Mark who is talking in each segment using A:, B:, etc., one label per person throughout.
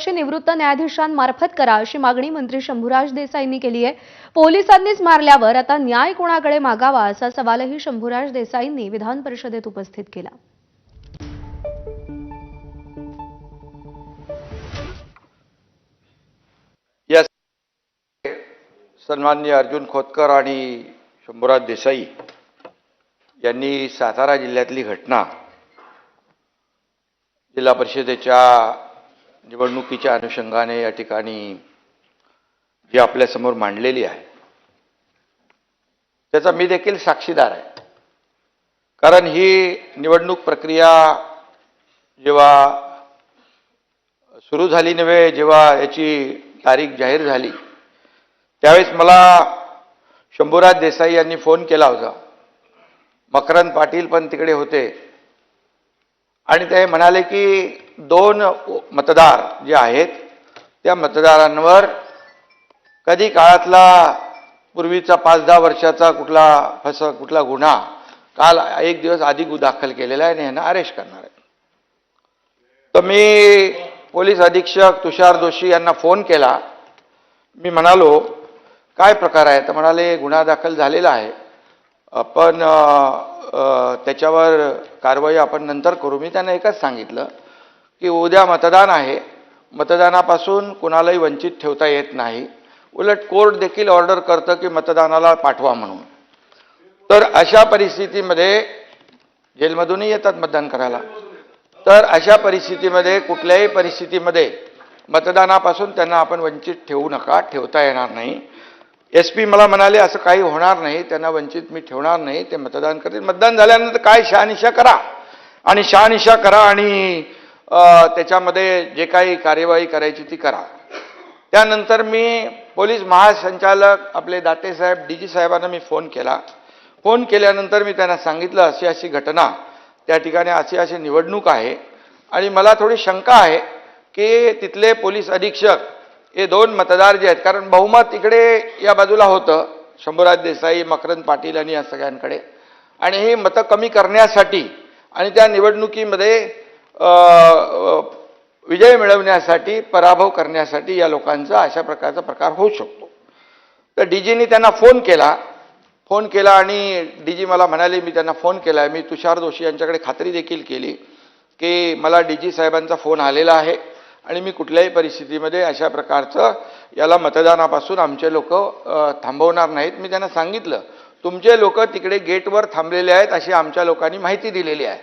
A: चौकशी निवृत्त न्यायाधीशांमार्फत करा अशी मागणी मंत्री शंभूराज देसाईंनी केली आहे। पोलिसांनीच मारल्यावर आता न्याय कोणाकडे मागावा असा सवालही शंभूराज देसाईंनी विधान परिषदेत उपस्थित केला।
B: सन्माननीय अर्जुन खोतकर आणि शंभूराज देसाई यांनी सातारा जिल्ह्यातली घटना जिल्हा परिषदेच्या निवडणुकीच्या अनुषंगाने या ठिकाणी जी आपल्या समोर मांडलेली आहे त्याचा मी देखील साक्षीदार आहे। कारण ही निवडणूक प्रक्रिया जेव्हा सुरू झाली नव्हे, जेव्हा याची तारीख जाहीर झाली त्यावेळेस मला शंभूराज देसाई यांनी फोन केला होता। मकरंद पाटील पण तिकडे होते आणि ते म्हणाले की 2 मतदार जे आहेत त्या मतदारांवर कधी काळातला पूर्वीचा 5-10 वर्षाचा कुठला गुन्हा काल 1 दिवस आधी दाखल केलेला आहे आणि यांना अरेस्ट करणार आहे। तर मी पोलीस अधीक्षक तुषार जोशी यांना फोन केला। मी म्हणालो काय प्रकार आहे? तर म्हणाले गुन्हा दाखल झालेला आहे, पण त्याच्यावर कारवाई आपण नंतर करू। मी त्यांना एकच सांगितलं की उद्या मतदान आहे, मतदानापासून कुणालाही वंचित ठेवता येत नाही। उलट कोर्ट देखील ऑर्डर करतं की मतदानाला पाठवा म्हणून। तर अशा परिस्थितीमध्ये जेलमधूनही येतात मतदान करायला, तर अशा परिस्थितीमध्ये कुठल्याही परिस्थितीमध्ये मतदानापासून त्यांना आपण वंचित ठेवू नका, ठेवता येणार नाही। SP मला म्हणाले असं काही होणार नाही, त्यांना वंचित मी ठेवणार नाही, ते मतदान करतील। मतदान झाल्यानंतर काय शहानिशा करा आणि शहानिशा करा आणि त्याच्यामध्ये जे काही कार्यवाही करायची ती करा। त्यानंतर मी पोलीस महासंचालक आपले दाते साहेब DG साहेबांना मी फोन केला। फोन केल्यानंतर मी त्यांना सांगितलं अशी अशी घटना त्या ठिकाणी अशी निवडणूक आहे आणि मला थोडी शंका आहे की तिथले पोलीस अधीक्षक हे 2 मतदार जे आहेत, कारण बहुमत इकडे या बाजूला होतं शंभूराज देसाई, मकरंद पाटील आणि या सगळ्यांकडे, आणि हे मतं कमी करण्यासाठी आणि त्या निवडणुकीमध्ये विजय मिळवण्यासाठी पराभव करण्यासाठी या लोकांचा अशा प्रकारचा प्रकार होऊ शकतो। तर DGनी त्यांना फोन केला आणि DG मला म्हणाले, मी त्यांना फोन केला आहे, मी तुषार जोशी यांच्याकडे खात्री देखील केली की मला DG साहेबांचा फोन आलेला आहे आणि मी कुठल्याही परिस्थितीमध्ये अशा प्रकारचं याला मतदानापासून आमचे लोक थांबवणार नाहीत। मी त्यांना सांगितलं तुमचे लोक तिकडे गेटवर थांबलेले आहेत अशी आमच्या लोकांनी माहिती दिलेली आहे,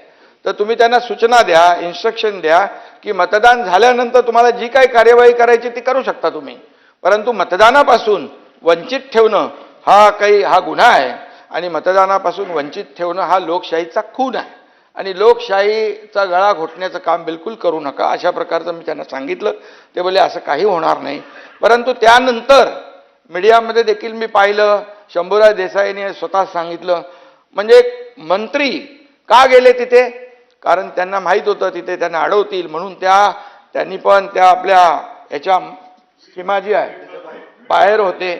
B: तर तुम्ही त्यांना सूचना द्या, इन्स्ट्रक्शन द्या की मतदान झाल्यानंतर तुम्हाला जी काही कार्यवाही करायची ती करू शकता तुम्ही, परंतु मतदानापासून वंचित ठेवणं हा गुन्हा आहे आणि मतदानापासून वंचित ठेवणं हा लोकशाहीचा खून आहे आणि लोकशाहीचा गळा घोटण्याचं काम बिलकुल करू नका, अशा प्रकारचं मी त्यांना सांगितलं। ते बोलले असं काही होणार नाही। परंतु त्यानंतर मीडियामध्ये देखील मी पाहिलं शंभूराज देसाईंनी स्वतः सांगितलं, म्हणजे मंत्री का गेले तिथे? कारण त्यांना माहीत होतं तिथे त्यांना अडवतील म्हणून त्यांनी पण त्या आपल्या याच्या सीमा जी आहे बाहेर होते,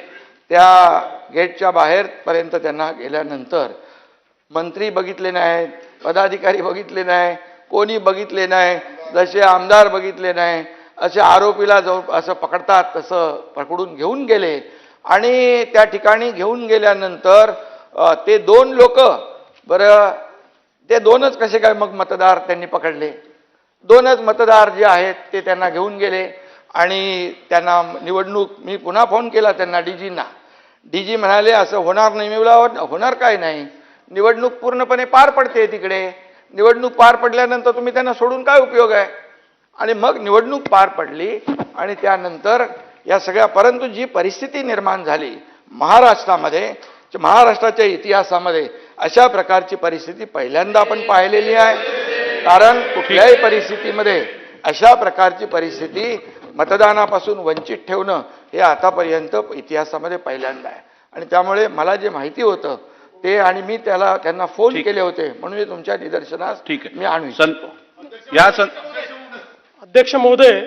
B: त्या गेटच्या बाहेरपर्यंत त्यांना गेल्यानंतर मंत्री बघितले नाहीत, पदाधिकारी बघितले नाही, कोणी बघितले नाही, जसे आमदार बघितले नाही, असे आरोपीला असं पकडतात तसं पकडून घेऊन गेले आणि त्या ठिकाणी घेऊन गेल्यानंतर ते 2 लोक, बरं ते 2च कसे काय मग मतदार त्यांनी पकडले? 2च मतदार जे आहेत ते त्यांना घेऊन गेले आणि त्यांना निवडणूक, मी पुन्हा फोन केला त्यांना DGना, DG म्हणाले असं होणार नाही। मी बोलला होणार काय नाही, निवडणूक पूर्णपणे पार पडते तिकडे, निवडणूक पार पडल्यानंतर तुम्ही त्यांना सोडून काय उपयोग आहे? आणि मग निवडणूक पार पडली आणि त्यानंतर या सगळ्या, परंतु जी परिस्थिती निर्माण झाली महाराष्ट्रामध्ये, महाराष्ट्राच्या इतिहासामध्ये अशा प्रकारची परिस्थिती पहिल्यांदा आपण पाहिलेली आहे। कारण कुठल्याही परिस्थितीमध्ये अशा प्रकारची परिस्थिती मतदानापासून वंचित ठेवणं हे आतापर्यंत इतिहासामध्ये पहिल्यांदा आहे आणि त्यामुळे मला जे माहिती होतं ते आणि मी त्यांना फोन केले होते म्हणून तुमच्या निदर्शनास मी आणू इच्छितो।
C: अध्यक्ष महोदय,